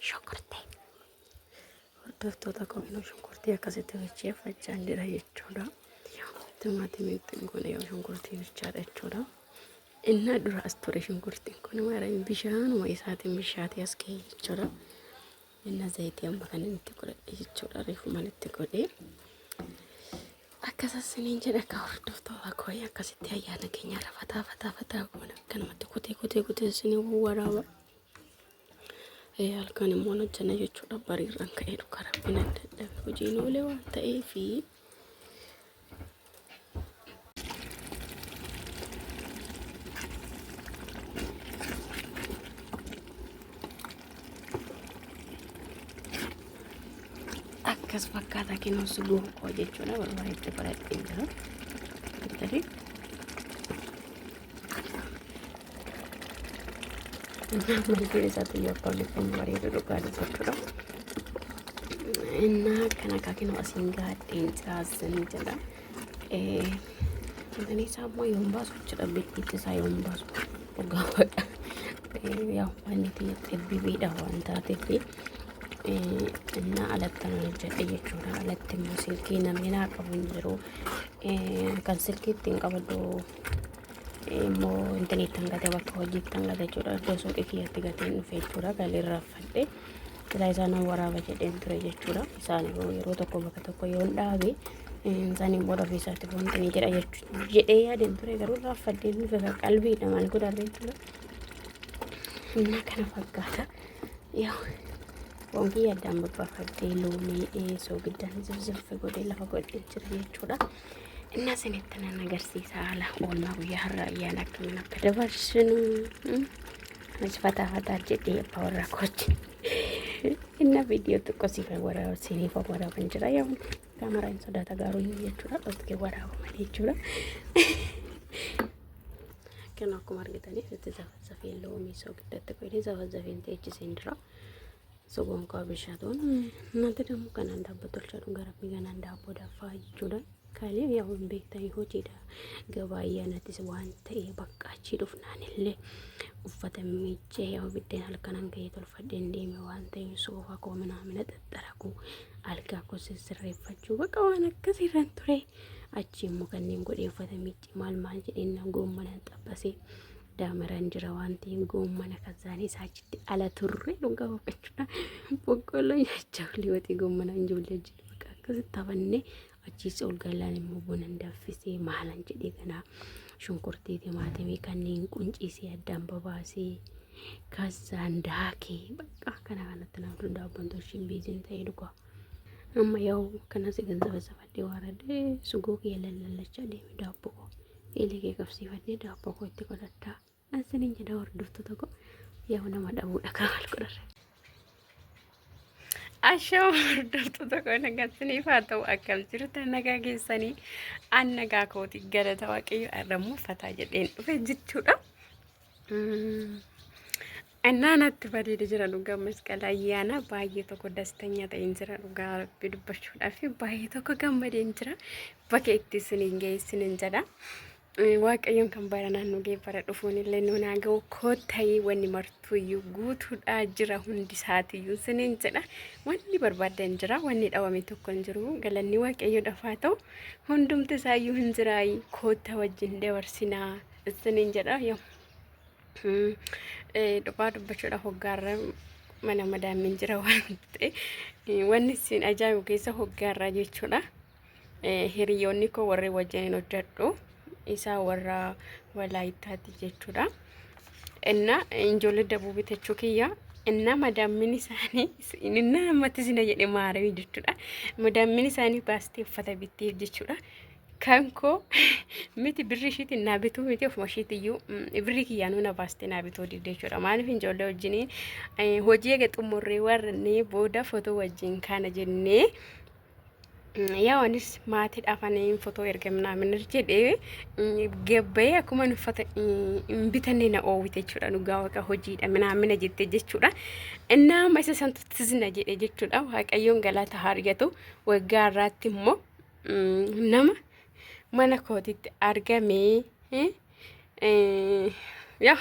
shunkurtii. Hordoftoota koomina shunkurtii akkasitti bilcheeffachaa jira jechuudha. Timaatimiin kun yoo shunkurtii bilchaadha jechuudha. Inni dura as ture shunkurtiin kun maaraan bishaanuma isaatiin bishaatee as ka'e jechuudha. Inni zayitii amma kan inni itti godhadhe jechuudha. Reefuma itti godhee akkasasiniin jedha akka hordoftoota kooyi akkasitti ayyaana keenya fataa goona kanumatti kutee isinii waraaba. Halkan immoo hojjanna jechuudha. Bariirraan ka'ee dhuka rabbiin adda adda hojiin oolee waan ta'eefi akkas fakkaata kennu subuu koo jechuudha. Barbaadetti baradhee jira. Mungkin satu ya kalau kemarin itu kan betul. Enak karena kaki nak singgah tinjas ni jadi. Ini sama yang bahas cerita begitu saya yang bahas pegawai. Yang mana dia terbibi dawan tapi. Enak alat tangan jadi curah alat musil kina mina kabun jeru. Kan sedikit tinggal tu. Mo internet tangga waktu hojii tangga jechuudha. Iddoo kiyyaatti gatiin dhufee jechuudha. Galii raffadhe silaa isaan waraaba jedheen ture jechuudha. Isaan yeroo tokko bakka tokko yoo dhaabe isaaniin booda ofiisaatti wanti ni jedha jedhee yaadeen ture. Garuu raffadhee dhufe qalbiidha maal godharree jechuudha. Innaa kana fakkaata. Yaa wanti yaadaan babbaafadhee loonii soogiddan zirziffee godhee lafa godhee jira jechuudha. Inna sinittana nagarsiisa haala oolmaa guyyaa har'aa ayyaana akkamiin akka dabarsinu fataa jedhee abbaa warraa kooti. Inna viidiyoo xiqqoo siifan waraabsiniif waraaban jira. Yaa kaameraan sodaata gaaruu jechuudha. Dhoofkee waraabama jechuudha. Kan akkuma argitaniif itti zafazzafeen loomii soogiddatti godhee zafazzafeen teechiseen jira. Sogoon koo bishaatuun እናንተ ደግሞ kanaan daabboo tolchaa dhugaarabbii kanaan daabboo daffaa jechuudha. Kali ya beektan hojiidha. Gabaa ayyaanatis waan ta'ee bakka achii dhufnaanillee uffata miiccee yaa biddeen halkanan ga'ee tolfadheen deeme waan ta'eef soofaa koo mina xaxxaragu algaa koo sirreeffachuu bakka waan akkasiirran ture. Achii immoo kanneen godhee uffata miiccee maal jedheen goommana xabbasee daamaran jira waan ta'eef goommana kazaanii saachitti ala turre dhugaa boqochuudha. Boqqolloo nyaachaa olii watii goommana ijoollee jiru bakka akkasitti taphannee achis ol galaan immoo buna daffisee maalan jedhee kana shunkurtii timaatimii kanneen qunciisee addaan babaasee kazzaan daakee bakka kana kanatti naaf daabboon tolchiin biizin ta'ee dhugaa. Amma yoo kanas ganzaba safadhee waaradee sugoo kee lallachaa deeme daabboo koo eelee kee qabsiifadhee daabboo koo itti godhadhaa. Asiniin jedha hordoftoota koo yaa nama dhabuudha kan maal godharre. Ashoo hordoftoota koo nagasiniif haa ta'u akkam jirtan nagaa keessanii an nagaa kooti galata waaqayyo arramuu fataa jedheen dhufe jechuudha. Natti bareeda jira dhugaa masqala ayyaana baay'ee tokko dastanya ta'een jira dhugaa rabbi dubbachuudhaaf baay'ee tokko gammadeen jira. Bakka itti isiniin geessiniin jedha. Waaqayyoon kan bara naannoo geeffara dhufuun illee nuun haa ga'u koottayii wanni martuuyyuu guutuudhaa jira hundi isaatiiyyuu isiniin jedha. Wanni barbaadan jira wanni dhawame tokko hin jiru galanni waaqayyo dhafaa ta'u hundumti isaayyuu hin jiraayi kootta wajjin dabarsinaa isiniin jedha. Dhuphaa dubbachuudhaaf hoggaarra mana madaamiin jira waan ta'e wanni isin ajaa'ibu keessa hoggaarraa jechuudha. Hiriyoonni koo warri wajjin hojjedhu isaa warra walaayittaati jechuudha. Inna ijoollee dabuu bitachuu kiyya inna madaamin isaanii inna namatti sina jedhe maarawi jechuudha. Madaamin isaanii baastee uffata bitteef jechuudha. Kanko miti birri shiiti na bituu miti of mashiitiyyuu birri kiyyaanuu na baastee na bituu didde jechuudha. Maaliif ijoollee wajjin hojii eega xumurree warreen booda footoo wajjin kana jennee yaa wanis maatiidhaaf ani footoo erga minaamin jedhee gabbee akkuma uffata bitannee na oowwite jechuudha. Dhugaa waaqa hojiidha minaamina jette jechuudha. Innaa amma isa santutti zina jedhe jechuudha. Waaqayyoon galata haa argatu. Waggaa irraatti immoo nama mana kootitti argamee yaa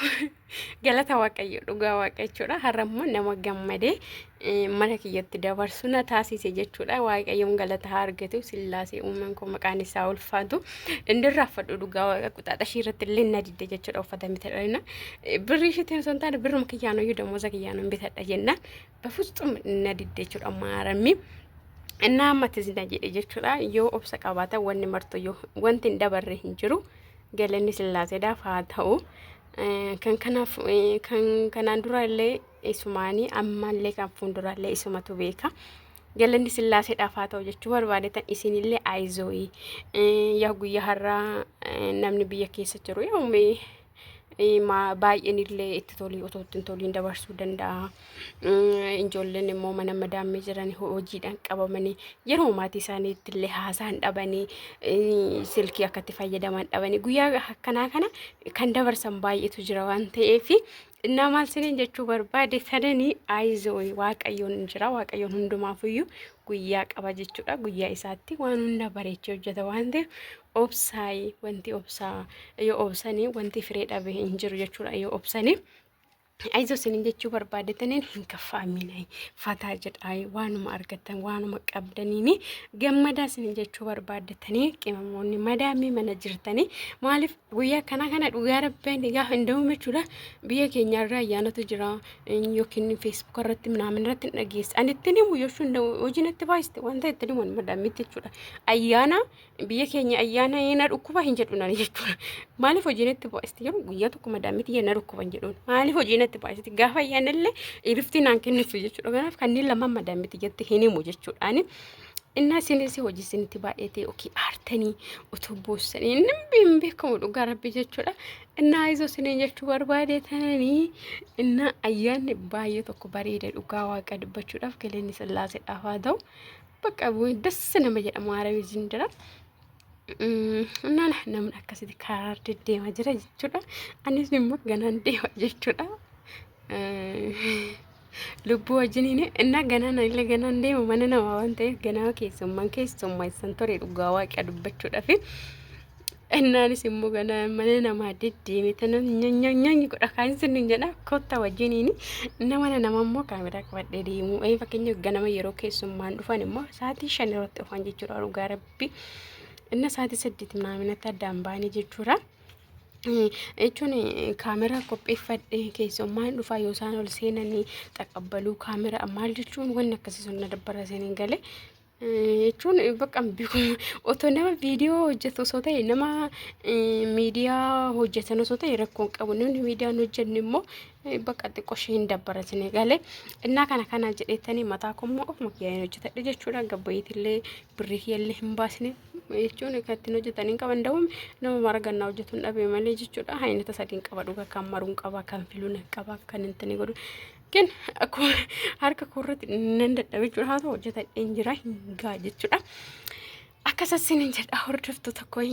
galata waaqayyo dhugaa waaqa jechuudha. Har'ammoo nama gammadee mana kiyyatti dabarsu na taasise jechuudha. Waaqayyoon galata haa argatu. Sillaasee uumaan koo maqaan isaa ulfaatu. Indirraafadhu dhugaa waaqa quxaaxashii irratti illee na didde jechuudha uffata bitadha. Birrii ishiitiin osoo hin taane birruma kiyyaanoyyuu damooza kiyyaanoon bitadha jennaan bafusxum na didde jechuudha maarammi. Innaa ammatti zina jedhe jechuudha. Yoo obsa qabaata wanni marto yoo wanti hin dabarre hin jiru. Galanni sillaaseedhaaf haa ta'u. Kan kanaan durallee isumaanii ammallee kan fuuldurallee isumatu beeka. Galanni sillaaseedhaaf haa ta'u jechuu barbaadetan isinillee aayizooyi. Yaa guyyaa har'aa namni biyya keessa jiru yoomee baay'een illee itti tolii otoo ittiin toliin dabarsuu danda'a. Ijoolleen immoo mana madaamee jiran hojiidhaan qabamanii yeroo maatii isaaniitti illee haasaan dhabanii silkii akka itti fayyadaman dhabanii guyyaa akkanaa kana kan dabarsan baay'eetu jira waan ta'eef innaa maal siniin jechuu barbaade sadanii aayizooyi waaqayyoon jira waaqayyoon hundumaafiyyuu guyyaa qaba jechuudha. Guyyaa isaatti waan hunda bareechee hojjeta waan ta'eef obsaayi wanti obsaa yoo obsanii wanti firee dhabe hin jiru jechuudha. Yoo obsanii aayizoo siniin jechuu barbaadetaniin hin kaffaaminaa fataa jedhaa waanuma argatan waanuma qabdaniini gammadaa siniin jechuu barbaadetanii qimamoonni madaamii mana jirtanii maaliif guyyaa kana dhugaa rabbeen egaa hindaa'ume jechuudha. Biyya keenyarraa ayyaanatu jira yookiin feesbuuk irratti minaamin irratti dhageessa anitti himu yookiin hojiin itti baay'iste wanta itti himuun madaamitti jechuudha. Ayyaana biyya keenya ayyaana yana dhukkuba hin jedhunan jechuudha. Maaliif hojiin itti baay'iste yeroo guyyaa tokko madaamitti yana dhukkuba hin jedhuun maaliif hojiin itti baay'iste gaafa ayyaanallee iriftiin aan kennitu jechuudha. Kanaaf kanneen lama madaamitti jetti hin himu jechuudhaani. Inna sinisi hojii sinitti baay'atee okii aartanii utuu boossanii namni beekamu dhugaa rabbi jechuudha. Inna aayizoo siniin jechuu barbaadetanii inna ayyaanni baay'ee tokko bareeda dhugaa waaqa dubbachuudhaaf galanni sillaaseedhaaf haa ta'u bakka dassa nama jedhamu Arabii jira. Nana namni akkasitti karaa deddeemaa jira jechuudha. Anis immoo ganaan deema jechuudha. Lubbuu wajjiniin innaa ganaan illee ganaan deema mana namaa waan ta'eef ganaa keessummaa isaan ture dhugaa waaqa dubbachuudhaaf. Innaanis immoo ganaa mana namaa deddeeme tana nyaanyi godha kan isin jedha kotta wajjiniin nama nama immoo kaameraa qabadhee deemu. Fakkeenyaaf ganama yeroo keessummaan dhufan immoo sa'aatii 5 irratti dhufan jechuudha dhugaa rabbi. Inna sa'aatii 8 minaaminatti addaan baanii jechuudha. Jechuun kaameraa qopheeffadhee keessummaan dhufaa yoo isaan ol seenanii taqabbaluu kaameraa maal jechuun wanni akkasii sun na dabbara seenin galee jechuun bakka otoo nama viidiyoo hojjetu osoo ta'e nama miidiyaa hojjetan osoo ta'e rakkoon qabu namni miidiyaan hojjennu immoo bakka xiqqoo ishee hin dabbara seenin galee innaa kana jedheetanii mataa kommoo ofuma kiyyaan hojjetadhe jechuudha. Gabbayeetillee birrii kiyyaallee hin baasne jechuun kattiin hojjetanii qaban da'uun nama maragannaa hojjetuun dhabee malee jechuudha. Haynata sadiin qaba dhuga kan maruun qaba kan filuun qaba kan intani godhu ግን harka korratti nan dadhabe jechuudha. Haa ta'u hojjetadheen jira hin gaa jechuudha. Akkasasiin jedha hordoftoota koo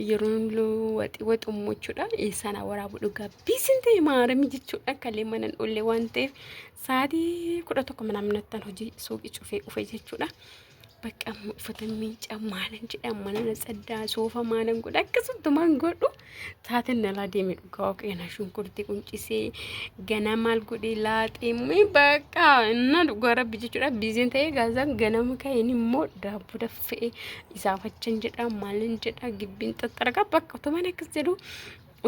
yeroo waxummoo jechuudha. Sana waraabu dhugaa biisin ta'e maaramii jechuudha. Kallee mana dholle waan ta'eef sa'aatii 11 minaaminattan hojii suuqii cufee dhufe jechuudha. Bakka uffata miicaa maalan jedha mana saddaa soofa maalan godha akkasumaan godhu taateen nalaa deeme dhugaa waaqayyoon shunkurtii quncisee ganama maal godhee laaxee bakka inna dhugaa rabbi jechuudha. Biiziin ta'ee gaazaan ganama ka'een immoo daabboo daffee isaafachan jedha maalan jedha gibbiin xaxxaragaa bakka otoo mana akkas jedhu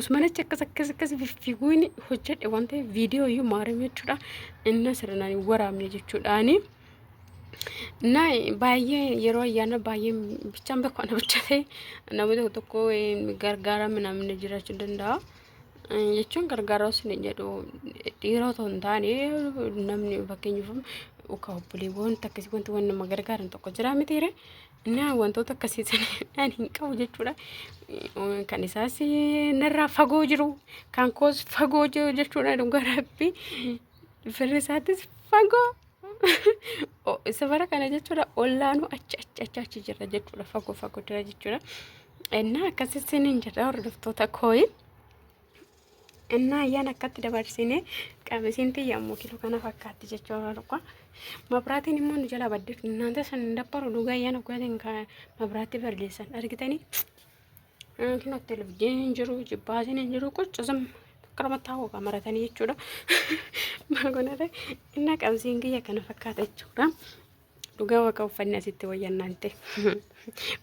usmanachi akkas fiiguun hojjedhe waan ta'eef viidiyoo iyyuu maaramee jechuudha. Inna sirnaan waraabne jechuudhaani. Nah, baay'ee yeroo ayyaana baay'ee bichaan beekwana bichaatee namni tokko gargaara minamni jiraachuu danda'a. Jechuun gargaara osoo jedhu dhiirota otoo hin taane namni fakkeenyaaf uka obboleewwan akkasii wanti nama gargaaran tokko jira mitiire. Nah, wantoota akkasii sana hin qabu jechuudha. Kan isaas narraa fagoo jiru kan koos fagoo jiru jechuudha. Dhugaa rabbi firri isaatis fagoo. Safara kana jechuudha ollaanu achi jira jechuudha fagoo jira jechuudha. Innaa akkasiin hin jedha hordoftoota kooyi. Innaa ayyaana akkatti dabarsine qabesiin xiyyaammoo kiloo kana fakkaatti jechuudha. Mabraatiin immoo nu jala baddeetu naanta san dabbaru dhugaa ayyaana gootiin kan mabraatti barreessan argitanii Kan televizyiiniin jiru jibbaasiin hin jiru quccisum akkanumatti hawwaqa maratanii jechuudha. Maal goonare inni qabsiin kiyya kana fakkaata jechuudha. Dhugaa waqa uffanni asitti wayyannaan ta'e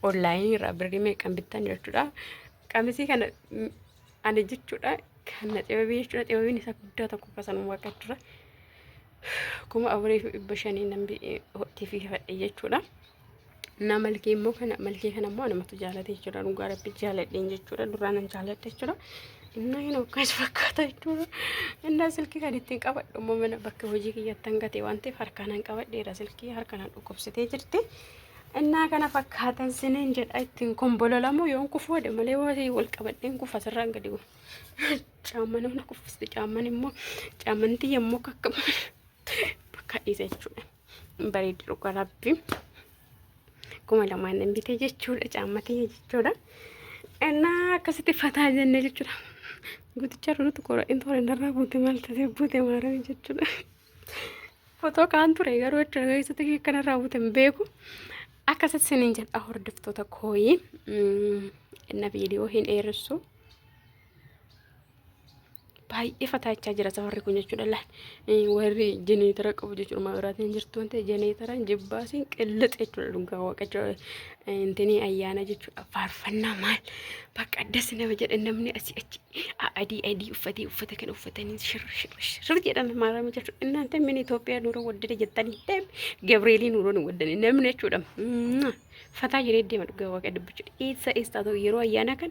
onlaayinii irraa birrii meeqan bittan jechuudha. Qabsii kana ani jechuudha kan xibabii jechuudha. Xibabiin isaa guddaa tokko kasan waqa dura kuma afurii fi 500 nambi hotii fi fadhe jechuudha. Na malkii immoo kana malkii kana immoo namatu jaalate jechuudha. Dhugaa rabbi jaaladheen jechuudha. Duraan an jaaladhe jechuudha. Inna hin akkas fakkaata jechuudha. Inna silkii kan ittiin qabadhu immoo mana bakka hojii kiyyatti hangatee waan ta'eef harkaan qabadheera silkii harkaan dhukkubsatee jirti. Inna kana fakkaatan siniin jedha ittiin kombololamu yoon kufuudha malee wasii wal qabadheen kufa sirraan gadi bu'u. Caamman humna kuffiste caamman immoo caammantii yemmuu akka bakka dhiisa jechuudha. Bareeddi dhugaa rabbi. Kuma lamaan nan bitee jechuudha caammatee jechuudha. Innaa akkasitti fataa jenne jechuudha. Guticha ruutu kora intoore narraa buute maal ta'e buute maarame jechuudha. Fotoo kaan ture garuu jechuudha keessatti kanarraa buute hin beeku. Akkasitti siniin jedha hordoftoota kooyii. Inna viidiyoo hin dheeressu. Baay'ee fataachaa jira safarri kun jechuudha. Warri jeneetara qabu jechuudha. Maabiraatiin jirtu waan ta'eef jeneetaraan jibbaasiin qillix jechuudha. Dhugaa waaqacha intini ayyaana jechuudha. Faarfannaa maal bakka addas nama jedha namni asii achi adii uffata kan uffatanii shir jedhan maarame jechuudha. Inaante min Itoophiyaa nuura waddada jettanii deem Gabreelii nuura nu waddani namni jechuudha. Fataa jedhee deema dhugaa waaqa dubbichu. Eessa ta'u yeroo ayyaana kan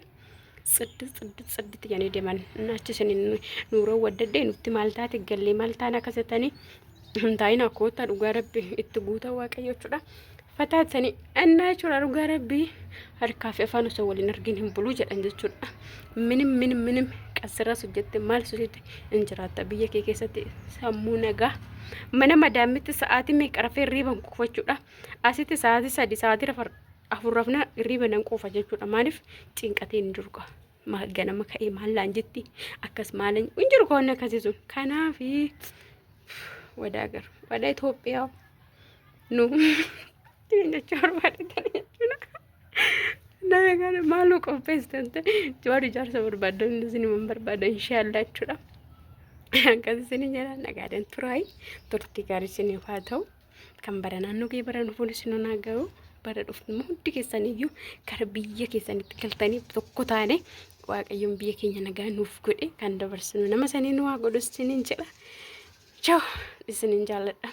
ጽድት ያኔ ደማን እናችስን ኑሮ ወደደ ኑቲ ማልታት ገሌ ማልታና ከሰተኒ እንታይና ኮታ ዱጋረብ እትጉታ ዋቀዮቹዳ ፈታተኒ እናቹራ ዱጋረብ harkaa fi afaan osoo waliin argin hin bulu jedhan jechuudha. Minim qasira sujjette maal sujjette injiraata biyya kee keessatti sammuu nagaa mana madaamitti sa'aatii meeqa rafee riiban kufachuudha. Asitti sa'aatii 3 sa'aatii afur rafna riiban quufa jechuudha. Maaliif cinqateen hin jiru ganama ka'ee maallaan jetti akkas maalan hin jiru koonna akkasii sun. Kanaaf wadaa Itoophiyaa nu jechuudha barbaadatan Naga malu kompestante jual jarsa berbadang di sini memberbadang inshallah cuda. Kasi sini jalan naga dan turai turti kari sini fatau kambaran anu ki baran pun sini nagau pada uf mudi kesani yu karbiya kesani tikaltani tokkotane waaqayyoon biyya keenya nagaa nuuf godhe kan dabarsinu nama sanii nu waa godhus siniin jedha. Ciao isiniin jaalladha.